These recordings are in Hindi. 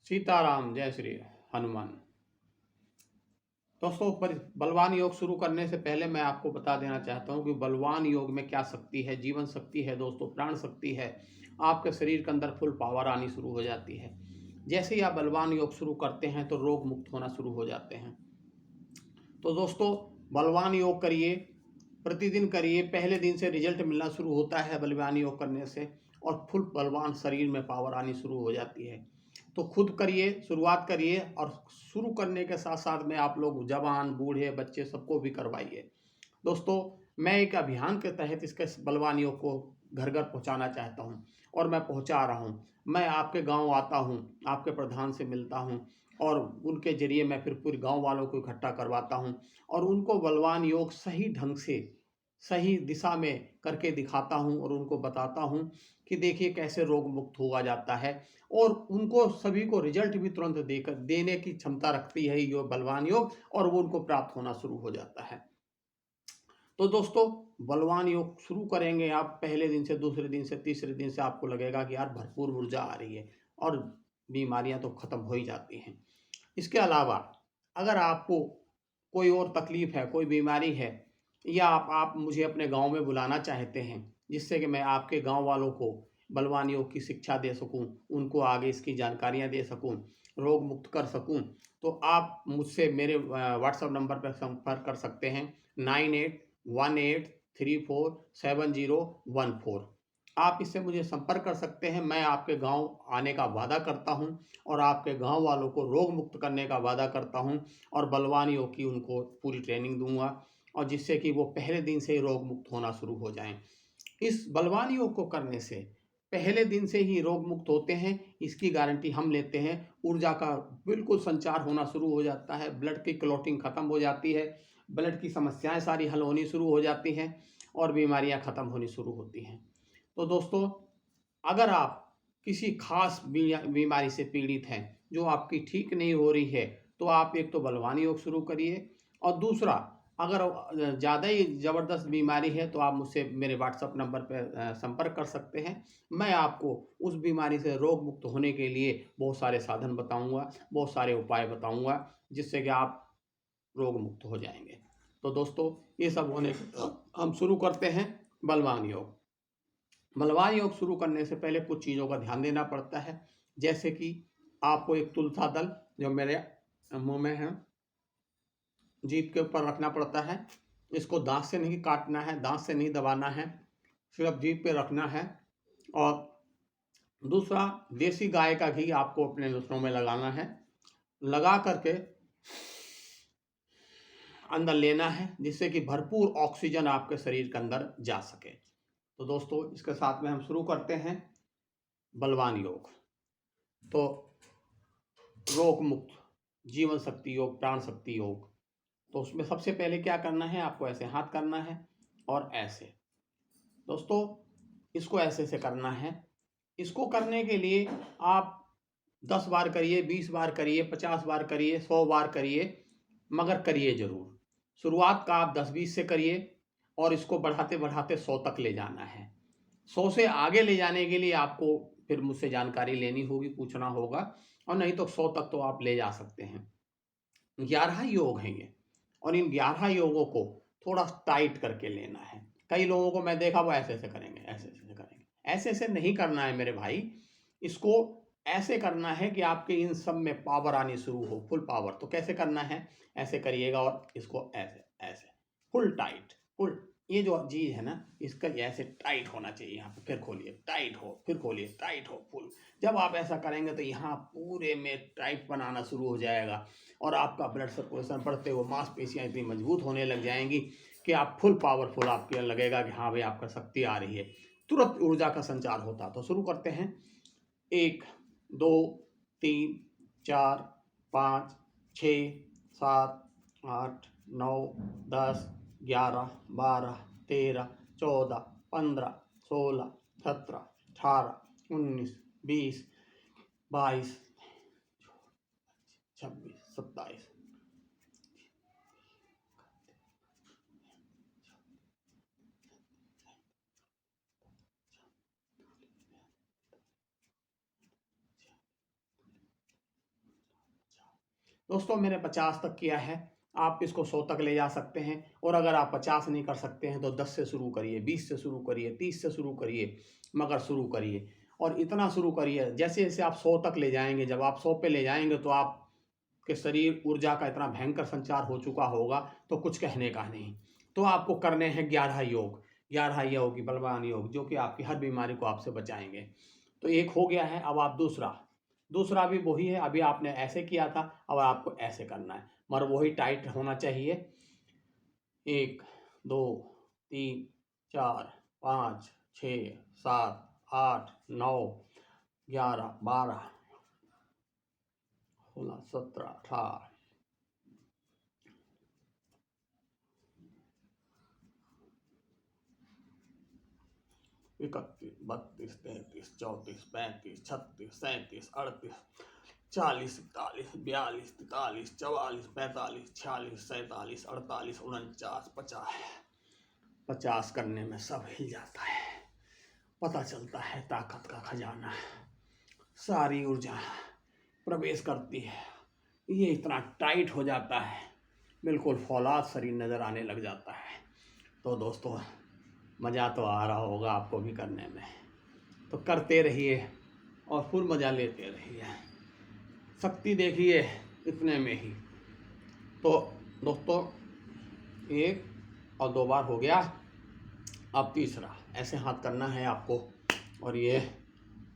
सीताराम, जय श्री हनुमान। दोस्तों, बलवान योग शुरू करने से पहले मैं आपको बता देना चाहता हूं कि बलवान योग में क्या शक्ति है, जीवन शक्ति है दोस्तों, प्राण शक्ति है। आपके शरीर के अंदर फुल पावर आनी शुरू हो जाती है। जैसे ही आप बलवान योग शुरू करते हैं तो रोग मुक्त होना शुरू हो जाते हैं। तो दोस्तों, बलवान योग करिए, प्रतिदिन करिए। पहले दिन से रिजल्ट मिलना शुरू होता है बलवान योग करने से, और फुल बलवान शरीर में पावर आनी शुरू हो जाती है। तो खुद करिए, शुरुआत करिए, और शुरू करने के साथ साथ में आप लोग जवान, बूढ़े, बच्चे सबको भी करवाइए। दोस्तों, मैं एक अभियान के तहत इसके बलवान योग को घर घर पहुंचाना चाहता हूं, और मैं पहुंचा रहा हूं। मैं आपके गांव आता हूं, आपके प्रधान से मिलता हूं, और उनके जरिए मैं फिर पूरे गांव वालों को इकट्ठा करवाता हूं, और उनको बलवान योग सही ढंग से, सही दिशा में करके दिखाता हूं, और उनको बताता हूं कि देखिए कैसे रोग मुक्त हुआ जाता है। और उनको सभी को रिजल्ट भी तुरंत देकर देने की क्षमता रखती है ये बलवान योग, और वो उनको प्राप्त होना शुरू हो जाता है। तो दोस्तों, बलवान योग शुरू करेंगे आप, पहले दिन से, दूसरे दिन से, तीसरे दिन से आपको लगेगा कि यार भरपूर ऊर्जा आ रही है, और बीमारियां तो खत्म हो ही जाती हैं। इसके अलावा अगर आपको कोई और तकलीफ है, कोई बीमारी है, या आप मुझे अपने गांव में बुलाना चाहते हैं, जिससे कि मैं आपके गांव वालों को बलवान योग की शिक्षा दे सकूं, उनको आगे इसकी जानकारियां दे सकूं, रोग मुक्त कर सकूं, तो आप मुझसे मेरे व्हाट्सएप नंबर पर संपर्क कर सकते हैं, 9818347014। आप इससे मुझे संपर्क कर सकते हैं। मैं आपके गांव आने का वादा करता हूं, और आपके गांव वालों को रोग मुक्त करने का वादा करता हूं, और बलवान योग की उनको पूरी ट्रेनिंग दूंगा, और जिससे कि वो पहले दिन से ही रोग मुक्त होना शुरू हो जाएं। इस बलवान योग को करने से पहले दिन से ही रोग मुक्त होते हैं, इसकी गारंटी हम लेते हैं। ऊर्जा का बिल्कुल संचार होना शुरू हो जाता है, ब्लड की क्लॉटिंग खत्म हो जाती है, ब्लड की समस्याएं सारी हल होनी शुरू हो जाती हैं, और बीमारियां खत्म होनी शुरू होती हैं। तो दोस्तों, अगर आप किसी खास बीमारी से पीड़ित हैं जो आपकी ठीक नहीं हो रही है, तो आप एक तो बलवान योग शुरू करिए, और दूसरा, अगर ज़्यादा ही ज़बरदस्त बीमारी है तो आप मुझसे मेरे व्हाट्सएप नंबर पर संपर्क कर सकते हैं। मैं आपको उस बीमारी से रोग मुक्त होने के लिए बहुत सारे साधन बताऊंगा, बहुत सारे उपाय बताऊंगा, जिससे कि आप रोग मुक्त हो जाएंगे। तो दोस्तों, ये सब होने हम शुरू करते हैं बलवान योग। बलवान योग शुरू करने से पहले कुछ चीज़ों का ध्यान देना पड़ता है, जैसे कि आपको एक तुलसा दल, जो मेरे मुंह में है, जीभ के ऊपर रखना पड़ता है। इसको दांत से नहीं काटना है, दांत से नहीं दबाना है, सिर्फ जीभ पे रखना है। और दूसरा, देसी गाय का घी आपको अपने नसों में लगाना है, लगा करके अंदर लेना है, जिससे कि भरपूर ऑक्सीजन आपके शरीर के अंदर जा सके। तो दोस्तों, इसके साथ में हम शुरू करते हैं बलवान योग। तो रोग मुक्त जीवन शक्ति योग, प्राण शक्ति योग। तो उसमें सबसे पहले क्या करना है, आपको ऐसे हाथ करना है, और ऐसे। दोस्तों, इसको ऐसे से करना है। इसको करने के लिए आप 10 बार करिए, 20 बार करिए, 50 बार करिए, 100 बार करिए, मगर करिए जरूर। शुरुआत का आप 10-20 से करिए, और इसको बढ़ाते बढ़ाते 100 तक ले जाना है। 100 से आगे ले जाने के लिए आपको फिर मुझसे जानकारी लेनी होगी, पूछना होगा, और नहीं तो 100 तक तो आप ले जा सकते हैं। 11 योग हैं ये, और इन 11 योगों को थोड़ा टाइट करके लेना है। कई लोगों को मैं देखा वो ऐसे ऐसे करेंगे, ऐसे ऐसे करेंगे। ऐसे ऐसे नहीं करना है मेरे भाई। इसको ऐसे करना है कि आपके इन सब में पावर आनी शुरू हो, फुल पावर। तो कैसे करना है, ऐसे करिएगा, और इसको ऐसे ऐसे फुल टाइट, फुल। ये जो चीज है ना, इसका ऐसे टाइट होना चाहिए। यहाँ पे फिर खोलिए, टाइट हो, फिर खोलिए, टाइट हो, फुल। जब आप ऐसा करेंगे तो यहाँ पूरे में टाइट बनाना शुरू हो जाएगा, और आपका ब्लड सर्कुलेशन बढ़ते हुए मांसपेशियां इतनी मजबूत होने लग जाएंगी कि आप फुल पावरफुल, आपको लगेगा कि हाँ भाई आपका शक्ति आ रही है, तुरंत ऊर्जा का संचार होता। तो शुरू करते हैं। 1 2 3 4 5 6 7 8 9 10 11 12 13 14 15 16 17 18 19 20 22 26 27। दोस्तों मैंने 50 तक किया है, आप इसको 100 तक ले जा सकते हैं। और अगर आप 50 नहीं कर सकते हैं तो 10 से शुरू करिए, 20 से शुरू करिए, 30 से शुरू करिए, मगर शुरू करिए। और इतना शुरू करिए जैसे जैसे आप 100 तक ले जाएंगे, जब आप 100 पे ले जाएंगे तो आपके शरीर ऊर्जा का इतना भयंकर संचार हो चुका होगा तो कुछ कहने का नहीं। तो आपको करने हैं 11 योग, 11 योग, बलवान योग, जो कि आपकी हर बीमारी को आपसे बचाएंगे। तो एक हो गया है। अब आप दूसरा भी वही है, अभी आपने ऐसे किया था, अब आपको ऐसे करना है, मगर वही टाइट होना चाहिए। 1 2 3 4 5 6 7 8 9 11 12 16 17 18 31 32 33 34 35 36 37 38 40 41 42 43 44 45 46 47 48 49 50 50 करने में सब हिल जाता है। पता चलता है ताकत का खजाना, सारी ऊर्जा प्रवेश करती है, ये इतना टाइट हो जाता है, बिल्कुल फौलाद शरीर नज़र आने लग जाता है। तो दोस्तों मज़ा तो आ रहा होगा आपको भी करने में, तो करते रहिए और फुल मज़ा लेते रहिए, शक्ति देखिए इतने में ही। तो दोस्तों 1 और 2 बार हो गया। अब तीसरा ऐसे हाथ करना है आपको, और ये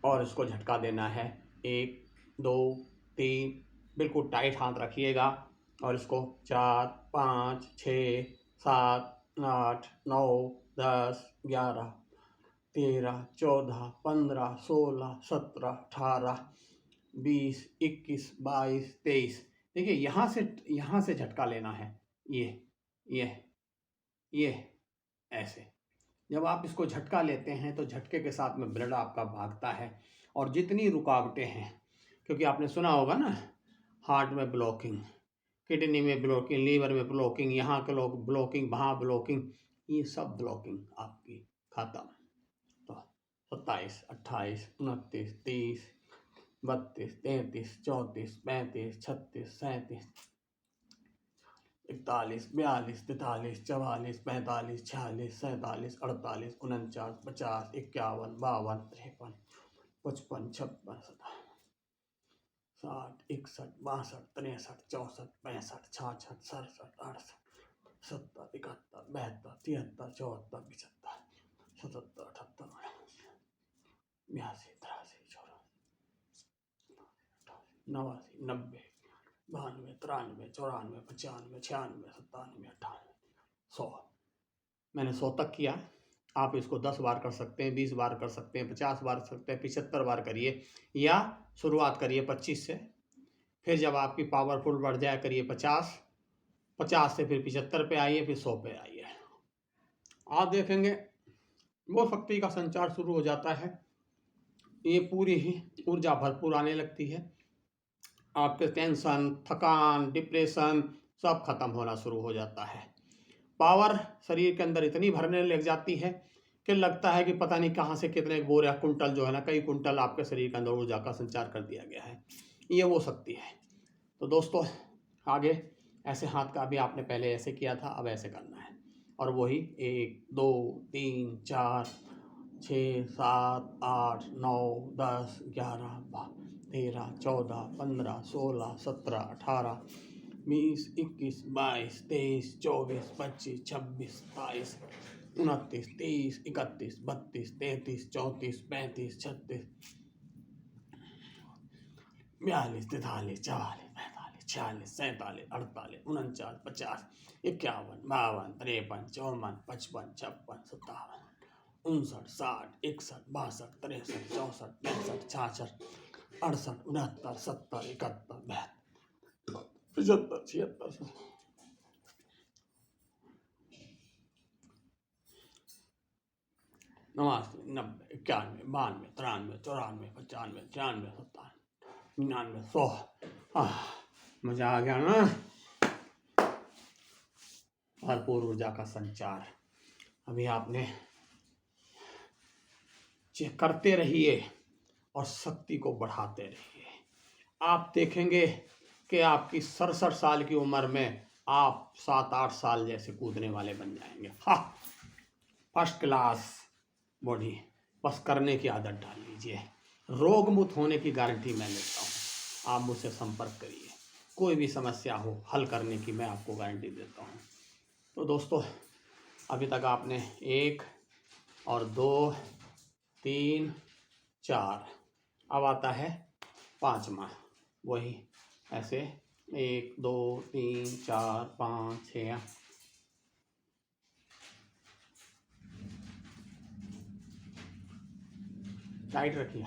और इसको झटका देना है। 1 2 3, बिल्कुल टाइट हाथ रखिएगा, और इसको 4 5 6 7 8 9 10 11 13 14 15 16 17 18 20 21 22 23। देखिए यहाँ से झटका लेना है, ये ऐसे। जब आप इसको झटका लेते हैं तो झटके के साथ में ब्लड आपका भागता है, और जितनी रुकावटें हैं, क्योंकि आपने सुना होगा ना, हार्ट में ब्लॉकिंग, किडनी में ब्लॉकिंग, लीवर में ब्लॉकिंग, यहाँ के लोग ब्लॉकिंग, वहाँ ब्लॉकिंग, ये सब ब्लॉकिंग आपकी खत्म। तो 27 28 29 30 32 33 34 35 36 37 41 42 43 44 45 46 47 48 49 50 51 52 53 55 56 60 61 62 63 64 65 66 67 68 70 71 72 73 74 75 77 78 82 83 84 89 90 92 93 94 95 96 97 98 100। मैंने 100 तक किया। आप इसको 10 बार कर सकते हैं, 20 बार कर सकते हैं, 50 बार कर सकते हैं, 75 बार करिए, या शुरुआत करिए 25 से। फिर जब आपकी पावरफुल बढ़ जाए करिए 50 से फिर 75 पे आइए, फिर 100 पे आइए। आप देखेंगे वो शक्ति का संचार शुरू हो जाता है, ये पूरी ही ऊर्जा भरपूर आने लगती है। आपके टेंशन, थकान, डिप्रेशन सब खत्म होना शुरू हो जाता है। पावर शरीर के अंदर इतनी भरने लग जाती है कि लगता है कि पता नहीं कहाँ से कितने बोरे कुंटल जो है ना, कई कुंटल आपके शरीर के अंदर ऊर्जा का संचार कर दिया गया है। ये वो शक्ति है। तो दोस्तों आगे ऐसे हाथ का भी आपने पहले ऐसे किया था, अब ऐसे करना है, और वही 1 2 3 4 6 7 8 9 10 11 13 14 15 16 17 18 20 21 22 23 24 25 26 27 29 30 31 32 33 34 35 36 42 43 44 45 46 47 48 49 50 51 52 53 54 55 56 57 59 60 61 62 63 64 65 66 68 69 70 71 72 75 76 89 90 91 92 93 94 95 96 97 99 100। मजा आ गया ना। भरपूर ऊर्जा का संचार अभी आपने चेक करते रहिए और शक्ति को बढ़ाते रहिए। आप देखेंगे कि आपकी 67 साल की उम्र में आप 7-8 साल जैसे कूदने वाले बन जाएंगे। हाँ, फर्स्ट क्लास बॉडी, बस करने की आदत डाल लीजिए। रोग मुक्त होने की गारंटी मैं लेता हूँ। आप मुझसे संपर्क करिए, कोई भी समस्या हो हल करने की मैं आपको गारंटी देता हूँ। तो दोस्तों, अभी तक आपने 1 और 2, 3, 4, अब आता है 5वां। वही ऐसे 1, 2, 3, 4, 5, 6, टाइट रखिए।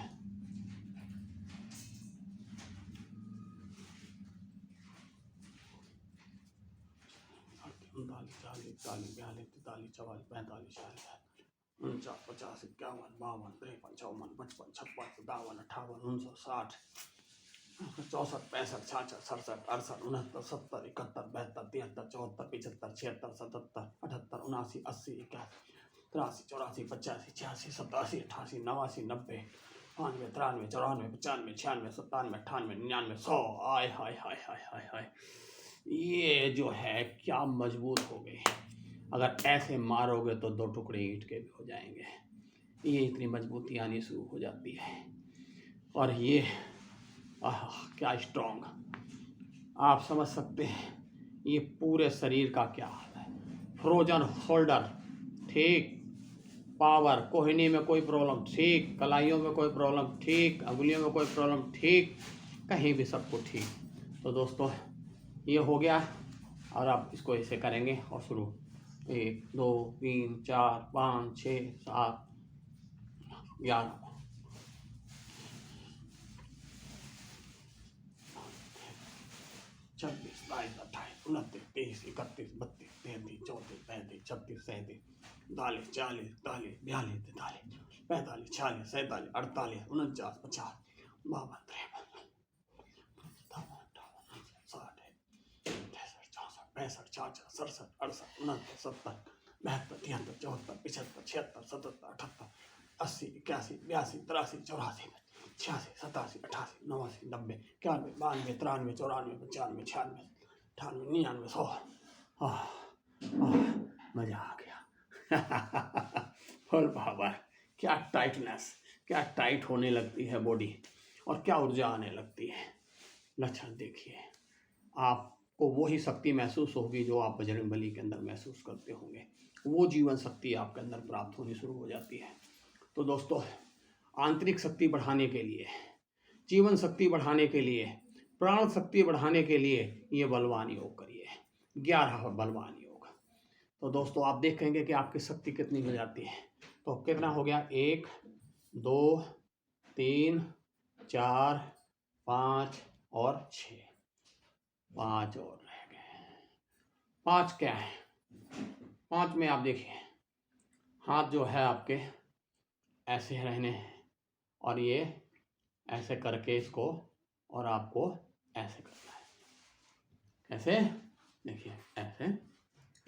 उनतालीस, 40, 41, 42, 43, 44, 45, 46, 49, 50, 51, 52, 53, 54, 55, 56, 57, 58, 59, 60, 64, 65, 66, 67, 68, 69, 70, 71, 72, 73, 74, 75, 76, 77, 78, 79, 80, 81, 83, 84, 85, 86, 87, 88, 89, 90, 92, 93, 94, 95, 96, 97, 98, 99, 100। आय हाय हाय हाय हाय हाय, ये जो है क्या मजबूत हो गई। अगर ऐसे मारोगे तो 2 टुकड़े ईंट के भी हो जाएंगे। ये इतनी मजबूती आनी शुरू हो जाती है। और ये क्या स्ट्रॉन्ग, आप समझ सकते हैं ये पूरे शरीर का क्या हाल है। फ्रोजन शोल्डर ठीक, पावर, कोहनी में कोई प्रॉब्लम ठीक, कलाइयों में कोई प्रॉब्लम ठीक, अंगुलियों में कोई प्रॉब्लम ठीक, कहीं भी सब कुछ ठीक। तो दोस्तों, ये हो गया। और आप इसको ऐसे करेंगे और शुरू 1, 2, 3, 4, 5, 6, 7, 11, 26, 27, 28, 29, 30, 31, 32, 33, 34, 35, 36, 37, 40, 40, 41, 42, 43, 45, 46, 47, 48, 49, 50, 52, 53, 65, 66, 67, 68, 69, 70, 72, 73, 74, 75, 76, 77, 78, 80, 81, 82, 83, 84, 86, 87, 88, 89, 90, 91, 92, 93, 94, 95, 96, 98, 99, 100। मजा आ गया। Full power. क्या टाइटनेस, क्या टाइट होने लगती है बॉडी और क्या ऊर्जा आने लगती है। लक्षण देखिए, आपको वही शक्ति महसूस होगी जो आप बजरंगबली के अंदर महसूस करते होंगे। वो जीवन शक्ति आपके अंदर प्राप्त होनी शुरू हो जाती है। तो दोस्तों, आंतरिक शक्ति बढ़ाने के लिए, जीवन शक्ति बढ़ाने के लिए, प्राण शक्ति बढ़ाने के लिए ये बलवान योग करिए, 11 बलवान योग। तो दोस्तों, आप देखेंगे कि आपकी शक्ति कितनी हो जाती है। तो कितना हो गया, 1, 2, 3, 4, 5 और 6, 5 और रह गए। 5 क्या है, 5 में आप देखिए हाथ जो है आपके ऐसे रहने हैं और ये ऐसे करके इसको, और आपको ऐसे करना है। कैसे, देखिए ऐसे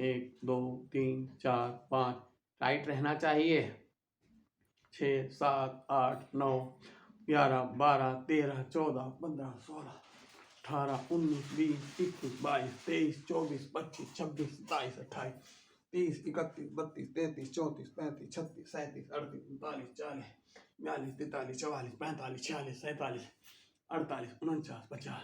1, 2, 3, 4, 5, टाइट रहना चाहिए। 6, 7, 8, 9, 11, 12, 13, 14, 15, 16, 18, 19, 20, 21, 22, 23, 24, 25, 26, 27, 28, 30, 31, 32, 33, 34, 35, 36, 37, 38, 39, 40, 42, 43, 44, 45, 46, 47, 48, 49, 50, 54,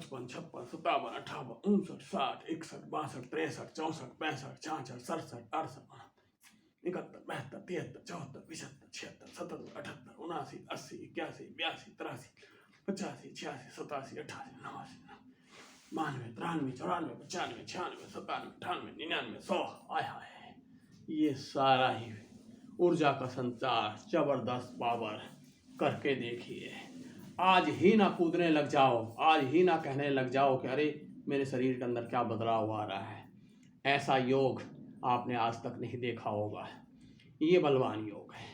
55, 56, 57, 58, 59, 60, 61, 62, 63, 64, 65, 66, 67, 68, 71, 72, 73, 74, 75, 76, 77, 78, 79, 80, 81, 82, 83, 85, 86, 87, 88, 89, 92, 93, 94, 95, 96, 97, 98, 99, 100। आय हाय, ये सारा ही ऊर्जा का संचार, जबरदस्त पावर करके देखिए। आज ही ना कूदने लग जाओ, आज ही ना कहने लग जाओ कि अरे मेरे शरीर के अंदर क्या बदलाव आ रहा है। ऐसा योग आपने आज तक नहीं देखा होगा। ये बलवान योग है,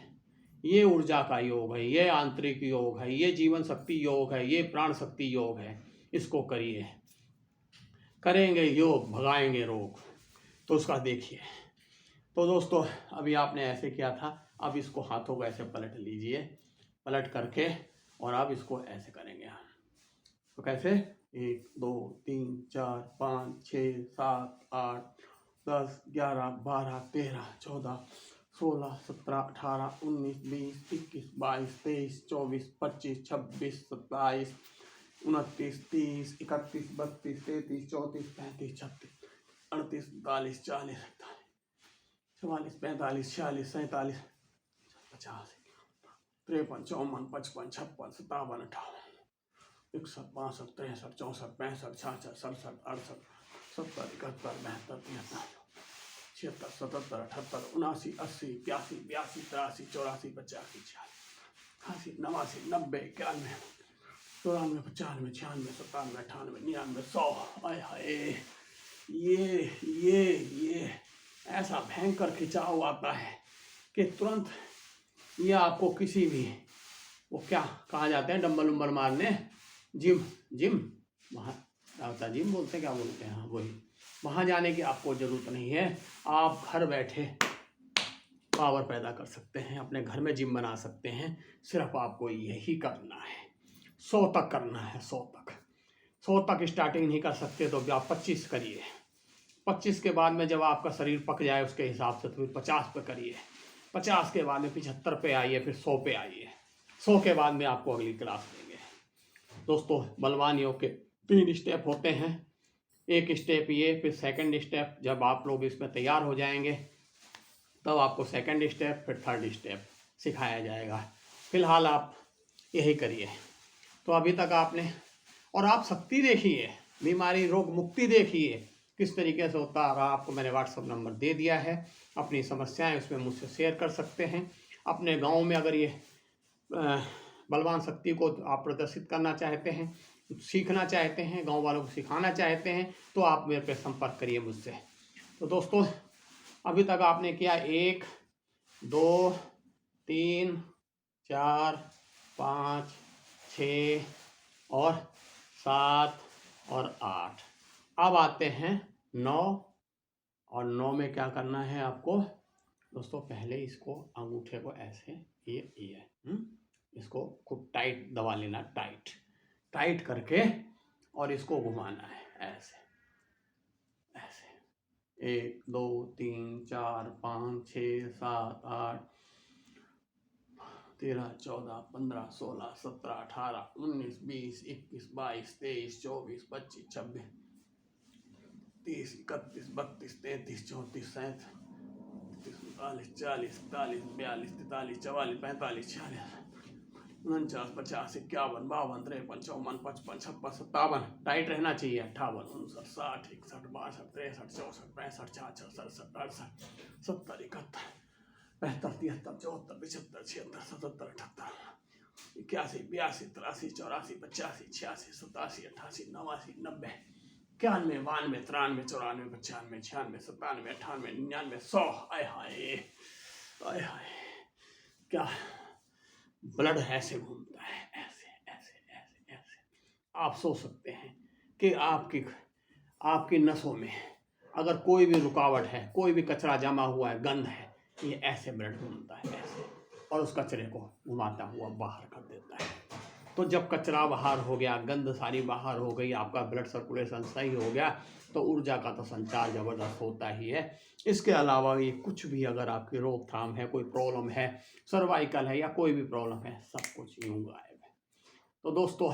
ये ऊर्जा का योग है, ये आंतरिक योग है, ये जीवन शक्ति योग है, ये प्राण शक्ति योग है। इसको करिए, करेंगे योग भगाएंगे रोग। तो उसका देखिए। तो दोस्तों, अभी आपने ऐसे किया था, अब इसको हाथों को ऐसे पलट लीजिए, पलट करके और अब इसको ऐसे करेंगे हम। तो कैसे 1 2 3 4 5 6 7 8 10 11 12 13 14 16 17 18 19 20 21 22 23 24 25 26 27 29 30 31 32 33 34 35 36 38 39 40 41 45 46 47 50 53 54 55 56 57 58 61 62 63 64 65 66 67 68 70 71 72 73 76 77 78 79 80 81 82 83 84 85 86 89 90 91 94 95 96 97 98 99 100 आय हाय ये ऐसा भयंकर खिंचाव आता है कि तुरंत ये आपको किसी भी वो क्या कहा जाते हैं डंबल उम्बल मारने जिम वहाँ होता जिम बोलते हैं क्या बोलते हैं, हाँ वही, वहाँ जाने की आपको ज़रूरत नहीं है। आप घर बैठे पावर पैदा कर सकते हैं, अपने घर में जिम बना सकते हैं। सिर्फ आपको यही करना है, 100 तक करना है। 100 तक स्टार्टिंग नहीं कर सकते तो भी आप 25 करिए। 25 के बाद में जब आपका शरीर पक जाए उसके हिसाब से तो फिर 50 पे करिए। 50 के बाद में 75 पे आइए, फिर 100 पे आइए। 100 के बाद में आपको अगली क्लास देंगे। दोस्तों बलवान योग के 3 स्टेप होते हैं। एक स्टेप ये, फिर सेकंड स्टेप जब आप लोग इसमें तैयार हो जाएंगे तब आपको सेकंड स्टेप फिर थर्ड स्टेप सिखाया जाएगा। फिलहाल आप यही करिए। तो अभी तक आपने, और आप शक्ति देखिए, बीमारी रोग मुक्ति देखिए किस तरीके से होता है। आपको मैंने व्हाट्सअप नंबर दे दिया है, अपनी समस्याएं उसमें मुझसे शेयर कर सकते हैं। अपने गांव में अगर ये बलवान शक्ति को आप प्रदर्शित करना चाहते हैं, सीखना चाहते हैं, गांव वालों को सिखाना चाहते हैं तो आप मेरे पे संपर्क करिए मुझसे। तो दोस्तों अभी तक आपने किया 1 2 3 4 5 6 और 7 और 8। अब आते हैं 9, और 9 में क्या करना है आपको दोस्तों, पहले इसको अंगूठे को ऐसे ये इसको खूब टाइट दबा लेना, टाइट करके, और इसको घुमाना है ऐसे 1 2 3 4 5 6 7 8 13 14 15 16 17 18 19 20 21 22 23 24 25 26 30 31 32 33 34 37 39 40 41 42 43 44 45 46 49 50 51 52 53 54 55 56 57 टाइट रहना चाहिए। 58 59 60 61 62 63 64 65 66 67 68 70 71 72 73 74 75 76 77 78 81 82 83 84 85 86 87 88 89 90 91 92 93 94 95 96 97 98 99 100। आय हाय क्या ब्लड ऐसे घूमता है, ऐसे आप सोच सकते हैं कि आपकी नसों में अगर कोई भी रुकावट है, कोई भी कचरा जमा हुआ है, गंध है, ये ऐसे ब्लड घूमता है ऐसे, और उस कचरे को घुमाता हुआ बाहर कर देता है। तो जब कचरा बाहर हो गया, गंध सारी बाहर हो गई, आपका ब्लड सर्कुलेशन सही हो गया, तो ऊर्जा का तो संचार जबरदस्त होता ही है। इसके अलावा ये कुछ भी अगर आपकी रोकथाम है, कोई प्रॉब्लम है, सर्वाइकल है या कोई भी प्रॉब्लम है, सब कुछ यूं गायब है। तो दोस्तों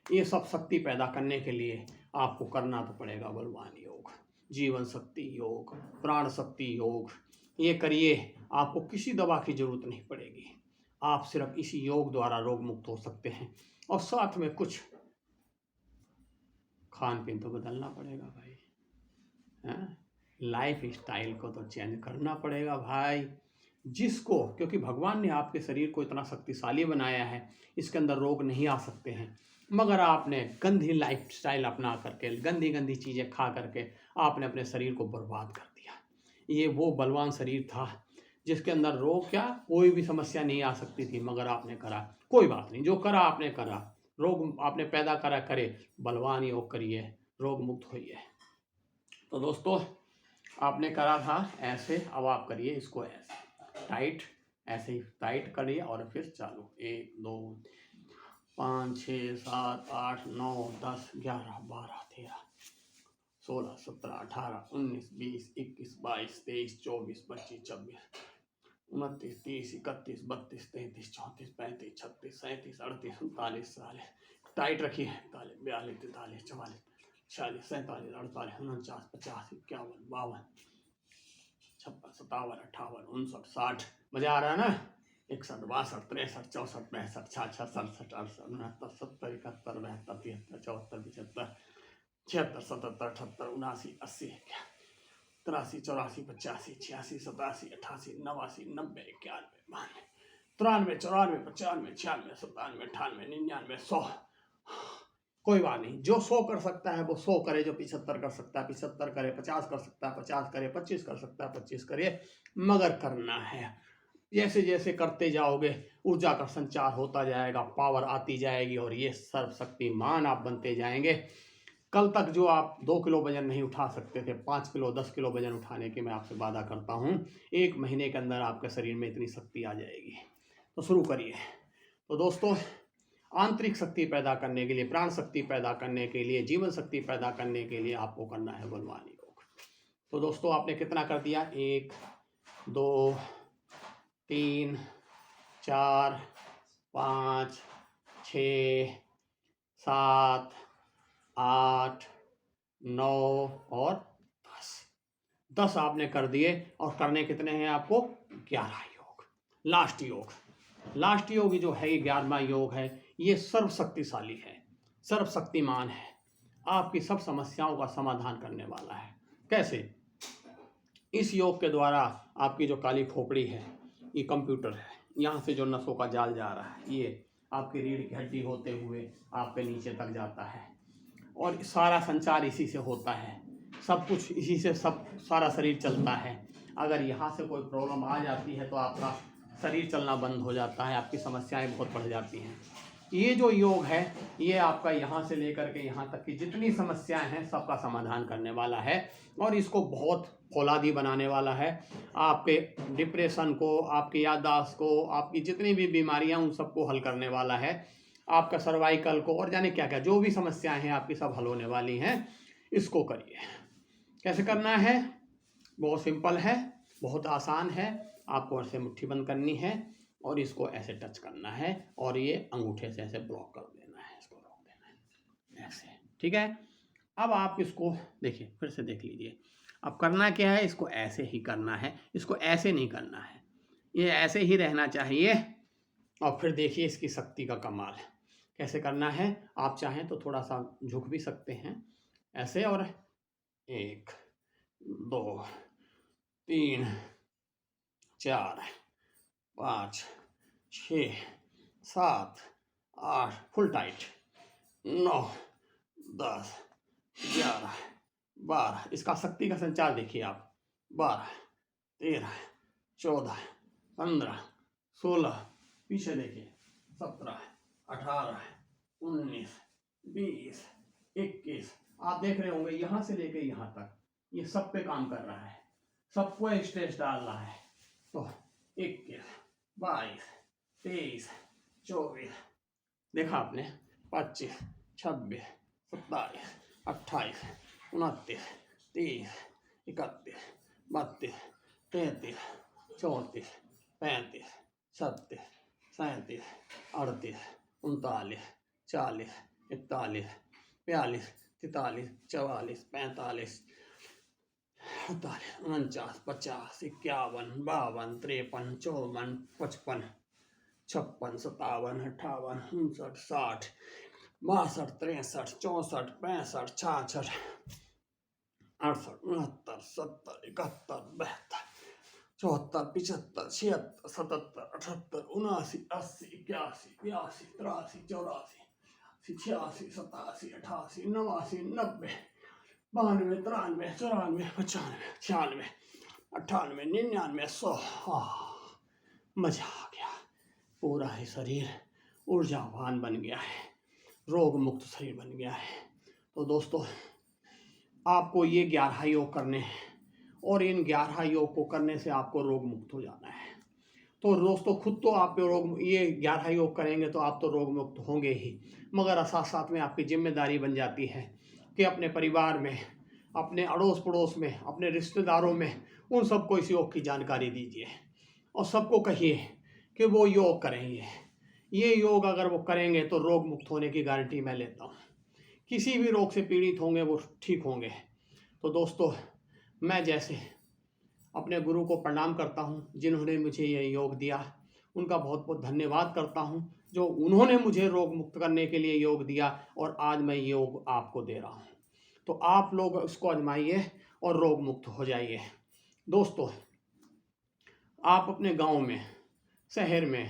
ये सब शक्ति पैदा करने के लिए आपको करना तो पड़ेगा बलवान योग, जीवन शक्ति योग, प्राण शक्ति योग। ये करिए, आपको किसी दवा की जरूरत नहीं पड़ेगी। आप सिर्फ इसी योग द्वारा रोग मुक्त हो सकते हैं। और साथ में कुछ खान पीन तो बदलना पड़ेगा भाई, लाइफ स्टाइल को तो चेंज करना पड़ेगा भाई। जिसको, क्योंकि भगवान ने आपके शरीर को इतना शक्तिशाली बनाया है, इसके अंदर रोग नहीं आ सकते हैं, मगर आपने गंदी लाइफ स्टाइल अपना करके, गंदी चीज़ें खा करके आपने अपने शरीर को बर्बाद कर दिया। ये वो बलवान शरीर था जिसके अंदर रोग क्या, कोई भी समस्या नहीं आ सकती थी, मगर आपने करा। कोई बात नहीं, जो करा आपने करा, रोग आपने पैदा करा, करे, बलवान योग करिए, रोग मुक्त होइए। तो दोस्तों आपने करा था ऐसे, अब आप करिए इसको ऐसे टाइट, ऐसे ही टाइट करिए और फिर चालू 1 2 5 6 7 8 9 10 11 12 13 16 17 18 19 20 21 22 23 24 25 26 29 30 31 32 33 34 35 36 37 38 39 40 टाइट रखिए 41 42 43 44 46 47 48 49 50 51 52 56 57 58 59 60 मजा आ रहा है ना। 61 62 63 64 65 66 67 68 69 70 71 72 73 74 75 76 77 78 79 80 83 84 85 86 87 88 89 90 91 92 93 94 95 96 97 98 99 100। कोई बात नहीं, जो 100 कर सकता है वो 100 करे, जो 75 कर सकता है 75 करे, 50 कर सकता है 50 करे, 25 कर सकता है 25 करे, मगर करना है। जैसे जैसे करते जाओगे ऊर्जा का संचार होता जाएगा, पावर आती जाएगी और ये सर्वशक्तिमान आप बनते जाएंगे। कल तक जो आप 2 किलो वजन नहीं उठा सकते थे, 5 किलो 10 किलो वजन उठाने की मैं आपसे वादा करता हूँ 1 महीने के अंदर आपके शरीर में इतनी शक्ति आ जाएगी। तो शुरू करिए। तो दोस्तों, आंतरिक शक्ति पैदा करने के लिए, प्राण शक्ति पैदा करने के लिए, जीवन शक्ति पैदा करने के लिए आपको करना है बलवान योग। तो दोस्तों, आपने कितना कर दिया? 1 2 3 4 5 6 7 8 9 और 10 आपने कर दिए। और करने कितने हैं आपको? 11 योग। लास्ट योग जो है, 11वां योग है, ये सर्वशक्तिशाली है, सर्वशक्तिमान है, आपकी सब समस्याओं का समाधान करने वाला है। कैसे? इस योग के द्वारा आपकी जो काली खोपड़ी है, ये कंप्यूटर है, यहाँ से जो नसों का जाल जा रहा है, ये आपकी रीढ़ की हड्डी होते हुए आपके नीचे तक जाता है और सारा संचार इसी से होता है, सब कुछ इसी से, सब सारा शरीर चलता है। अगर यहाँ से कोई प्रॉब्लम आ जाती है तो आपका शरीर चलना बंद हो जाता है, आपकी समस्याएं बहुत बढ़ जाती हैं। ये जो योग है, ये आपका यहाँ से लेकर के यहाँ तक की जितनी समस्याएं हैं सबका समाधान करने वाला है और इसको बहुत फौलादी बनाने वाला है। आपके डिप्रेशन को, आपकी याददाश्त को, आपकी जितनी भी बीमारियां उन सबको हल करने वाला है, आपका सर्वाइकल को, और जाने क्या क्या जो भी समस्याएं हैं आपकी सब हल होने वाली हैं। इसको करिए। कैसे करना है? बहुत सिंपल है, बहुत आसान है। आपको ऐसे मुट्ठी बंद करनी है और इसको ऐसे टच करना है और ये अंगूठे से ऐसे ब्लॉक कर देना है, इसको रोक देना है ऐसे। ठीक है? अब आप इसको देखिए, फिर से देख लीजिए। अब करना क्या है? इसको ऐसे ही करना है, इसको ऐसे नहीं करना है, ये ऐसे ही रहना चाहिए। और फिर देखिए इसकी शक्ति का कमाल। कैसे करना है? आप चाहें तो थोड़ा सा झुक भी सकते हैं ऐसे, और 1 2 3 4 5 6 7 8 फुल टाइट, 9 10 11 12। इसका शक्ति का संचार देखिए आप। 12 13 14 15 16, पीछे देखिए 17 18 19 20 21। आप देख रहे होंगे यहाँ से लेके यहाँ तक ये सब पे काम कर रहा है, सबको स्ट्रेस डाल रहा है। तो 21 22 23 24, देखा आपने, 25 26 27 28 29 30 31 32 33 34 35 37 37 38 39 40 41 42 43 44 45 48 49 50 51 52 53 54 55 56 57 58 59 60 62 63 64 65 66 68 69 70 71 72 74 75 76 77 78 79 80 81 82 83 84 86 87 88 89 90 92 93 94 95 96 98 99 100। मजा आ गया, पूरा ही शरीर ऊर्जावान बन गया है, रोग मुक्त शरीर बन गया है। तो दोस्तों, आपको ये 11 योग करने हैं और इन 11 योग को करने से आपको रोग मुक्त हो जाना है। तो दोस्तों खुद तो आप ये 11 योग करेंगे तो आप तो रोग मुक्त होंगे ही, मगर साथ साथ में आपकी जिम्मेदारी बन जाती है कि अपने परिवार में, अपने अड़ोस पड़ोस में, अपने रिश्तेदारों में उन सबको इस योग की जानकारी दीजिए और सबको कहिए कि वो योग करेंगे। ये योग अगर वो करेंगे तो रोग मुक्त होने की गारंटी मैं लेता हूँ। किसी भी रोग से पीड़ित होंगे वो ठीक होंगे। तो दोस्तों मैं जैसे अपने गुरु को प्रणाम करता हूँ जिन्होंने मुझे ये योग दिया, उनका बहुत बहुत धन्यवाद करता हूँ जो उन्होंने मुझे रोग मुक्त करने के लिए योग दिया और आज मैं योग आपको दे रहा हूँ। तो आप लोग इसको आजमाइए और रोग मुक्त हो जाइए। दोस्तों आप अपने गांव में, शहर में,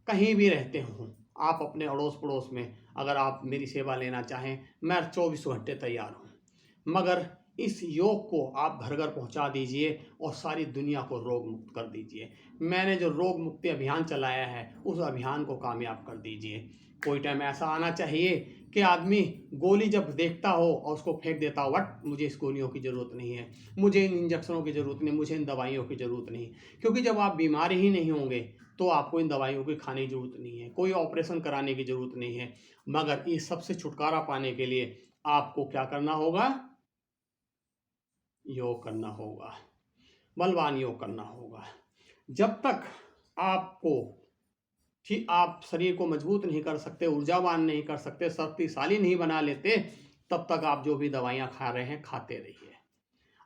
कहीं भी रहते हों, आप अपने अड़ोस पड़ोस में अगर आप मेरी सेवा लेना चाहें, मैं 24 घंटे तैयार हूँ। मगर इस योग को आप घर घर पहुँचा दीजिए और सारी दुनिया को रोग मुक्त कर दीजिए। मैंने जो रोग मुक्ति अभियान चलाया है उस अभियान को कामयाब कर दीजिए। कोई टाइम ऐसा आना चाहिए कि आदमी गोली जब देखता हो और उसको फेंक देता हो, वट मुझे इस गोलियों की ज़रूरत नहीं है, मुझे इन इंजेक्शनों की ज़रूरत नहीं, मुझे इन दवाइयों की ज़रूरत नहीं। क्योंकि जब आप बीमार ही नहीं होंगे तो आपको इन दवाइयों की खाने की ज़रूरत नहीं है, कोई ऑपरेशन कराने की ज़रूरत नहीं है। मगर इस सबसे छुटकारा पाने के लिए आपको क्या करना होगा? योग करना होगा, बलवान योग करना होगा। जब तक आपको कि आप शरीर को मजबूत नहीं कर सकते, ऊर्जावान नहीं कर सकते, शक्तिशाली नहीं बना लेते, तब तक आप जो भी दवाइयाँ खा रहे हैं खाते रहिए।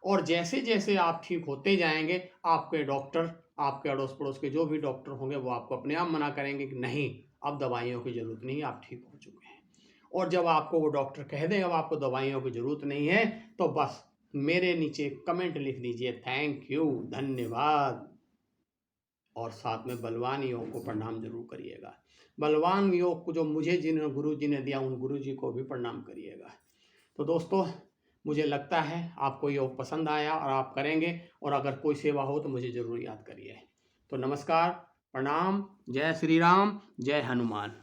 और जैसे जैसे आप ठीक होते जाएंगे आपके डॉक्टर, आपके अड़ोस पड़ोस के जो भी डॉक्टर होंगे वो आपको अपने आप मना करेंगे कि नहीं अब दवाइयों की ज़रूरत नहीं है, आप ठीक हो चुके हैं। और जब आपको वो डॉक्टर कह दें अब आपको दवाइयों की ज़रूरत नहीं है तो बस मेरे नीचे कमेंट लिख दीजिए थैंक यू, धन्यवाद। और साथ में बलवान योग को प्रणाम जरूर करिएगा। बलवान योग को जो मुझे जिन गुरु जी ने दिया उन गुरु जी को भी प्रणाम करिएगा। तो दोस्तों मुझे लगता है आपको योग पसंद आया और आप करेंगे, और अगर कोई सेवा हो तो मुझे ज़रूर याद करिए। तो नमस्कार, प्रणाम, जय श्री राम, जय हनुमान।